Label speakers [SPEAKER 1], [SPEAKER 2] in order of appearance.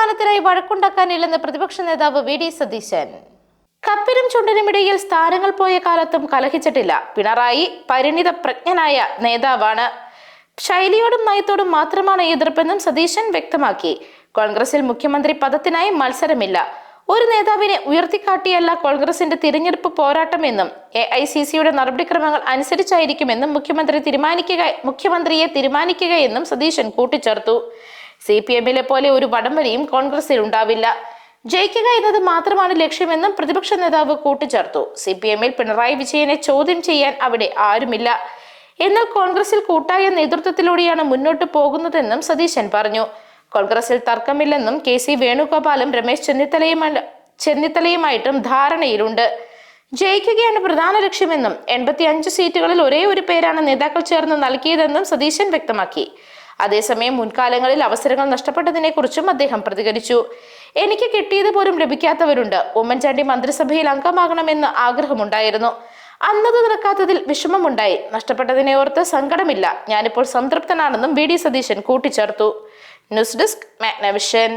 [SPEAKER 1] സ്ഥാനത്തിനായി വഴക്കുണ്ടാക്കാനില്ലെന്ന് പ്രതിപക്ഷ നേതാവ് വി.ഡി. സതീശൻ. കപ്പിനും ചുണ്ടിനുമിടയിൽ സ്ഥാനങ്ങൾ പോയ കാലത്തും കലഹിച്ചിട്ടില്ല. പിണറായി പരിണിത പ്രജ്ഞനായ നേതാവാണ്. ശൈലിയോടും നയത്തോടും മാത്രമാണ് എതിർപ്പെന്നും സതീശൻ വ്യക്തമാക്കി. കോൺഗ്രസിൽ മുഖ്യമന്ത്രി പദത്തിനായി മത്സരമില്ല. ഒരു നേതാവിനെ ഉയർത്തിക്കാട്ടിയല്ല കോൺഗ്രസിന്റെ തിരഞ്ഞെടുപ്പ് പോരാട്ടമെന്നും AICCയുടെ നടപടിക്രമങ്ങൾ അനുസരിച്ചായിരിക്കുമെന്നും മുഖ്യമന്ത്രിയെ തീരുമാനിക്കുകയെന്നും സതീശൻ കൂട്ടിച്ചേർത്തു. CPM-ലെ പോലെ ഒരു വടംവലിയും കോൺഗ്രസിൽ ഉണ്ടാവില്ല. ജയിക്കുക എന്നത് മാത്രമാണ് ലക്ഷ്യമെന്നും പ്രതിപക്ഷ നേതാവ് കൂട്ടിച്ചേർത്തു. CPM-ൽ പിണറായി വിജയനെ ചോദ്യം ചെയ്യാൻ അവിടെ ആരുമില്ല. എന്നാൽ കോൺഗ്രസിൽ കൂട്ടായ നേതൃത്വത്തിലൂടെയാണ് മുന്നോട്ട് പോകുന്നതെന്നും സതീശൻ പറഞ്ഞു. കോൺഗ്രസിൽ തർക്കമില്ലെന്നും KC വേണുഗോപാലും രമേശ് ചെന്നിത്തലയുമായിട്ടും ധാരണയിലുണ്ട്. ജയിക്കുകയാണ് പ്രധാന ലക്ഷ്യമെന്നും 85 സീറ്റുകളിൽ ഒരേ ഒരു പേരാണ് നേതാക്കൾ ചേർന്ന് നൽകിയതെന്നും സതീശൻ വ്യക്തമാക്കി. അതേസമയം മുൻകാലങ്ങളിൽ അവസരങ്ങൾ നഷ്ടപ്പെട്ടതിനെ കുറിച്ചും അദ്ദേഹം പ്രതികരിച്ചു. എനിക്ക് കിട്ടിയത് പോലും ലഭിക്കാത്തവരുണ്ട്. ഉമ്മൻചാണ്ടി മന്ത്രിസഭയിൽ അംഗമാകണമെന്ന് ആഗ്രഹമുണ്ടായിരുന്നു. അന്നത് നടക്കാത്തതിൽ വിഷമമുണ്ടായി. നഷ്ടപ്പെട്ടതിനെ ഓർത്ത് സങ്കടമില്ല. ഞാനിപ്പോൾ സംതൃപ്തനാണെന്നും വി.ഡി. സതീശൻ കൂട്ടിച്ചേർത്തു. News desk Magnavision.